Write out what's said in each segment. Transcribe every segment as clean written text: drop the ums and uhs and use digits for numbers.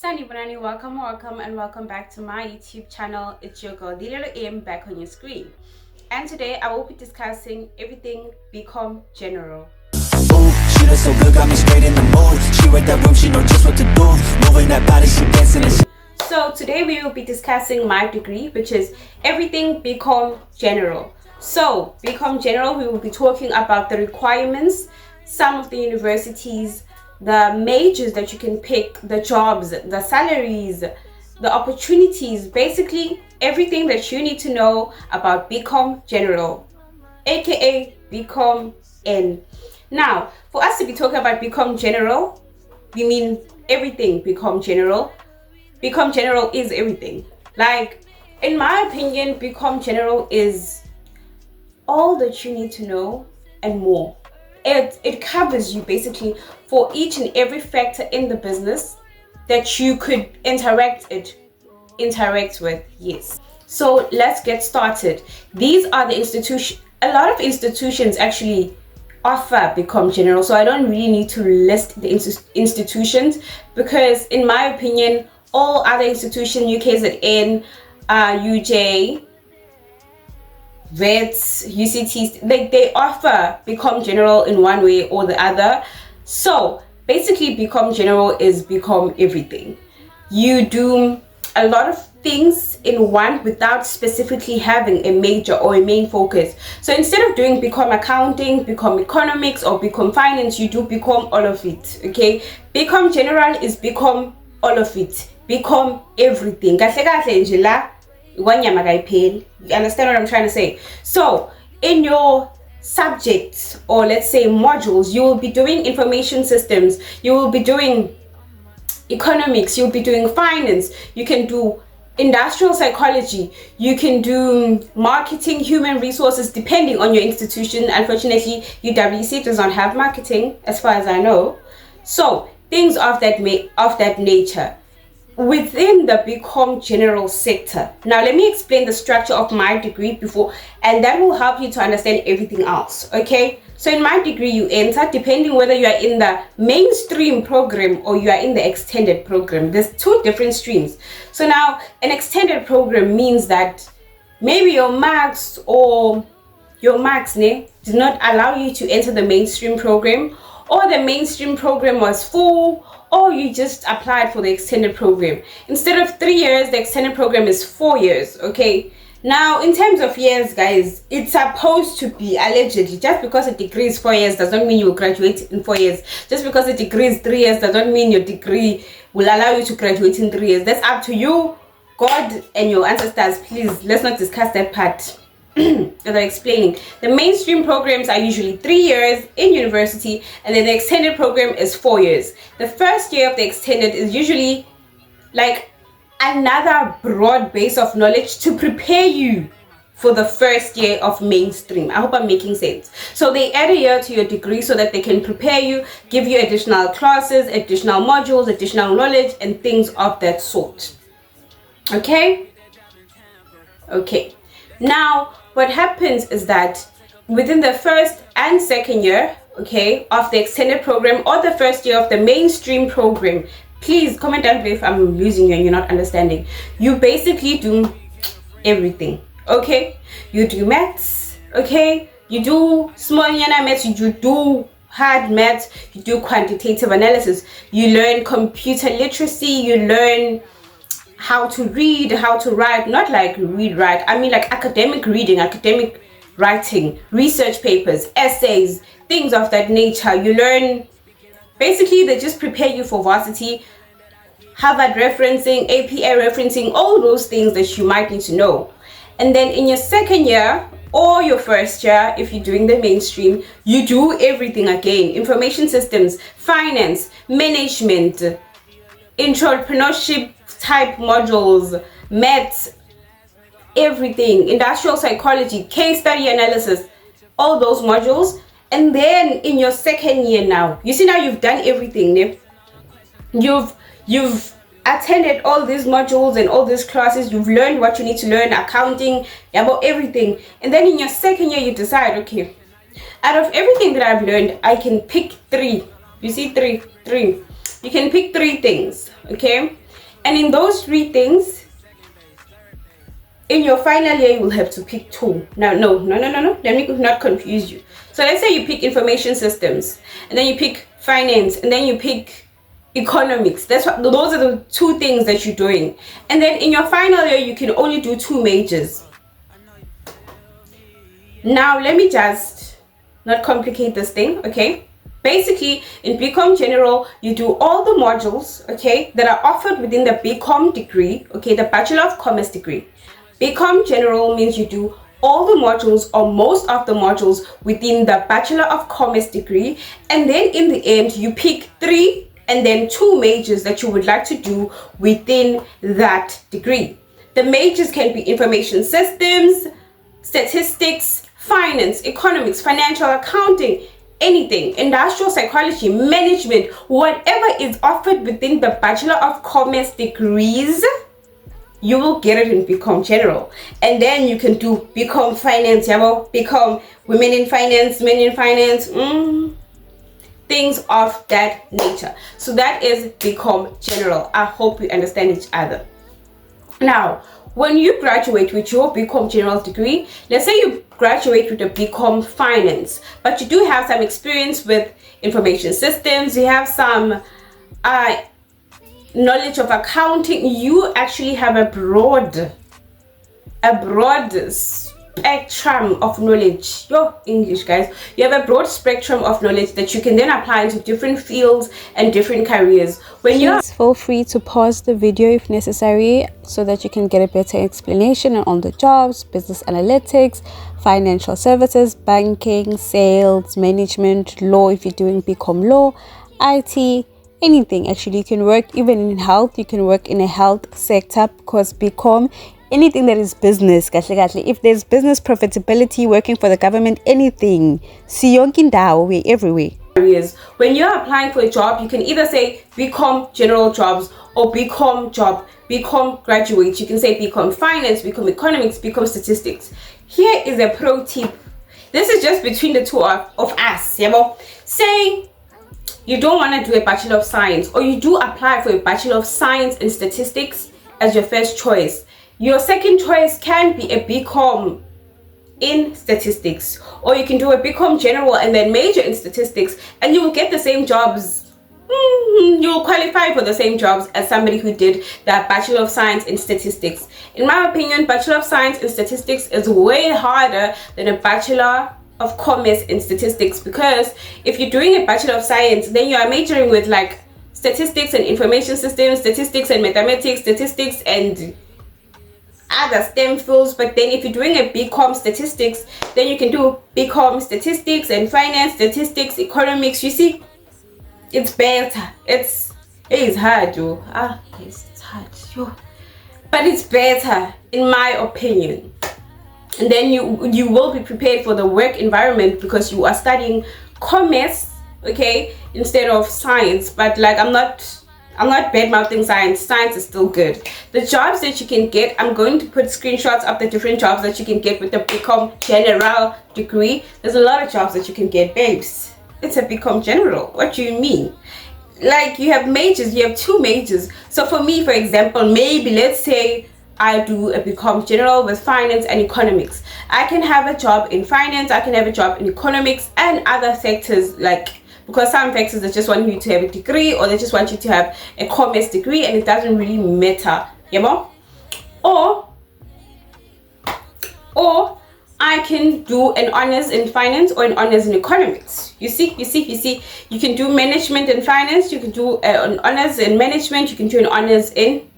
Sunny Banani, welcome back to my YouTube channel. It's your girl TheLelo back on your screen. And today I will be discussing everything BCom General. Ooh, she looks so good, got me straight in the mood. She read that room, she know just what to do. Moving that body, she dancing and So today we will be discussing my degree, which is everything BCom General. So BCom General, we will be talking about the requirements, some of the universities, the majors that you can pick, the jobs, the salaries, the opportunities, basically everything that you need to know about BCom General, aka BCom N. Now, for us to be talking about BCom General, we mean everything BCom General. BCom General is everything. Like, in my opinion, BCom General is all that you need to know and more. It covers you basically for each and every factor in the business that you could interact with. Yes. So let's get started. These are the institutions. A lot of institutions actually offer BCom General, so I don't really need to list the institutions because, in my opinion, all other institutions, UKZN, UJ, VETs, UCTs, they offer BCom General in one way or the other. So basically, BCom General is BCom everything. You do a lot of things in one without specifically having a major or a main focus. So instead of doing BCom accounting, BCom economics, or BCom finance, you do BCom all of it. Okay, BCom General is BCom all of it, BCom everything. You understand what I'm trying to say? So in your subjects, or let's say modules, you will be doing information systems, you will be doing economics, you'll be doing finance, you can do industrial psychology, you can do marketing, human resources, depending on your institution. Unfortunately, UWC does not have marketing as far as I know. So things of that nature within the BCom General sector. Now let me explain the structure of my degree before, and that will help you to understand everything else. Okay, so in my degree you enter depending whether you are in the mainstream program or you are in the extended program. There's two different streams. So now an extended program means that maybe your marks did not allow you to enter the mainstream program, or the mainstream program was full, or you just applied for the extended program. Instead of 3 years, the extended program is 4 years. Okay, now in terms of years, guys, it's supposed to be, allegedly, just because a degree is 4 years does not mean you will graduate in 4 years. Just because a degree is 3 years does not mean your degree will allow you to graduate in 3 years. That's up to you, God, and your ancestors. Please, let's not discuss that part. That I'm explaining. The mainstream programs are usually 3 years in university, and then the extended program is 4 years. The first year of the extended is usually like another broad base of knowledge to prepare you for the first year of mainstream. I hope I'm making sense. So they add a year to your degree so that they can prepare you, give you additional classes, additional modules, additional knowledge, and things of that sort. Okay, now what happens is that within the first and second year, okay, of the extended program, or the first year of the mainstream program, please comment down below if I'm losing you and you're not understanding. You basically do everything. Okay, you do maths, okay, you do small yana maths, you do hard maths, you do quantitative analysis, you learn computer literacy, you learn how to read, how to write, not like write, I mean like academic reading, academic writing, research papers, essays, things of that nature. You learn, basically they just prepare you for varsity, Harvard referencing, APA referencing, all those things that you might need to know. And then in your second year or your first year, if you're doing the mainstream, you do everything again: information systems, finance, management, entrepreneurship type modules, maths, everything, industrial psychology, case study analysis, all those modules. And then in your second year, now you see, now you've done everything, né? You've attended all these modules and all these classes, you've learned what you need to learn, accounting, about everything. And then in your second year you decide, okay, out of everything that I've learned, I can pick three. You see, three. You can pick 3 things. Okay, And in those 3 things, in your final year, you will have to pick 2. Now, no. Let me not confuse you. So let's say you pick information systems, and then you pick finance, and then you pick economics. Those are the 2 things that you're doing. And then in your final year, you can only do 2 majors. Now, let me just not complicate this thing, okay? Basically, in BCom General, you do all the modules, okay, that are offered within the BCom degree, okay, the Bachelor of Commerce degree. BCom General means you do all the modules or most of the modules within the Bachelor of Commerce degree, and then in the end, you pick 3 and then 2 majors that you would like to do within that degree. The majors can be information systems, statistics, finance, economics, financial accounting, anything, industrial psychology, management, whatever is offered within the Bachelor of Commerce degrees, you will get it in BCom General. And then you can do BCom Finance, BCom Women in Finance, Men in Finance, things of that nature. So that is BCom General. I hope we understand each other. Now, when you graduate with your BCom General degree, let's say you graduate with a BCom Finance, but you do have some experience with information systems, you have some knowledge of accounting, you actually have a broad spectrum of knowledge. English, guys. You have a broad spectrum of knowledge that you can then apply into different fields and different careers. Please feel free to pause the video if necessary so that you can get a better explanation on the jobs, business analytics, financial services, banking, sales, management, law if you're doing BCom law, IT, anything. Actually, you can work even in health. You can work in a health sector because BCom, anything that is business, if there's business profitability, working for the government, anything, we're everywhere. When you're applying for a job, you can either say BCom General jobs or BCom job, BCom graduate. You can say BCom Finance, BCom Economics, BCom Statistics. Here is a pro tip. This is just between the 2 of us. Say you don't want to do a Bachelor of Science, or you do apply for a Bachelor of Science in Statistics as your first choice. Your second choice can be a BCom in Statistics, or you can do a BCom General and then major in Statistics, and you will get the same jobs. You will qualify for the same jobs as somebody who did that Bachelor of Science in Statistics. In my opinion, Bachelor of Science in Statistics is way harder than a Bachelor of Commerce in Statistics, because if you're doing a Bachelor of Science, then you are majoring with like statistics and information systems, statistics and mathematics, statistics and other STEM fields. But then if you're doing a BCom Statistics, then you can do BCom Statistics and Finance, Statistics, Economics. You see, it's better. It's hard, yo. It's hard, yo. But it's better, in my opinion. And then you will be prepared for the work environment because you are studying commerce, okay, instead of science. But like, I'm not bad mouthing science. Science is still good. The jobs that you can get, I'm going to put screenshots of the different jobs that you can get with the BCom General degree. There's a lot of jobs that you can get, babes. It's a BCom General. What do you mean? Like, you have majors, you have 2 majors. So for me, for example, maybe let's say I do a BCom General with finance and economics. I can have a job in finance, I can have a job in economics and other sectors, like, because some sectors they just want you to have a degree, or they just want you to have a commerce degree, and it doesn't really matter, or I can do an honors in finance or an honors in economics. You see, you can do management in finance, you can do an honors in management, you can do an honors in,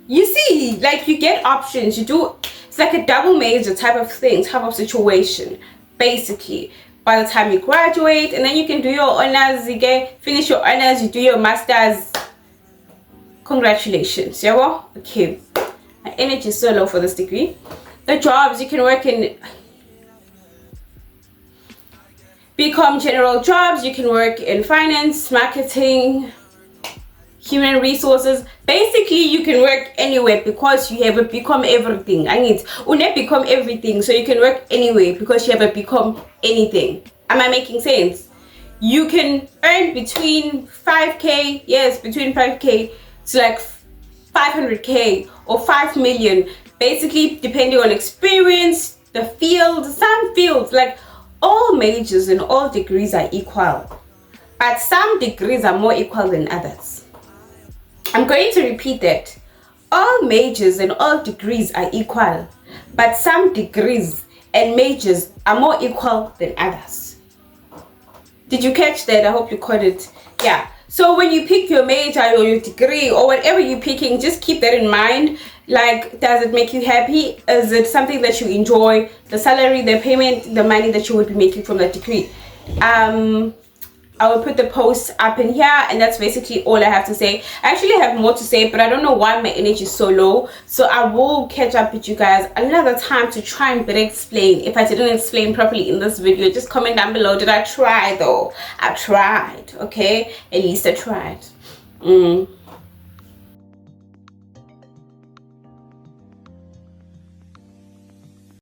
you see, like, you get options. It's like a double major type of thing, type of situation, basically. By the time you graduate, and then you can do your honors, finish your honors, you do your masters. Congratulations, okay. My energy is so low for this degree. The jobs, you can work in BCom General jobs, you can work in finance, marketing, human resources. Basically, you can work anywhere because you have a BCom everything. BCom everything, so you can work anywhere because you have a BCom anything. Am I making sense? you can earn between 5k, yes, between 5k to like 500k or 5 million, basically depending on experience, the field. Some fields, like all majors and all degrees are equal, but some degrees are more equal than others. I'm going to repeat that. All majors and all degrees are equal, but some degrees and majors are more equal than others. Did you catch that? I hope you caught it. Yeah. So when you pick your major or your degree or whatever you're picking, just keep that in mind. Like, does it make you happy? Is it something that you enjoy? The salary, the payment, the money that you would be making from that degree. I will put the post up in here, and that's basically all I have to say. I actually have more to say, but I don't know why my energy is so low. So I will catch up with you guys another time to try and better explain. If I didn't explain properly in this video, just comment down below. Did I try though? I tried, okay? At least I tried.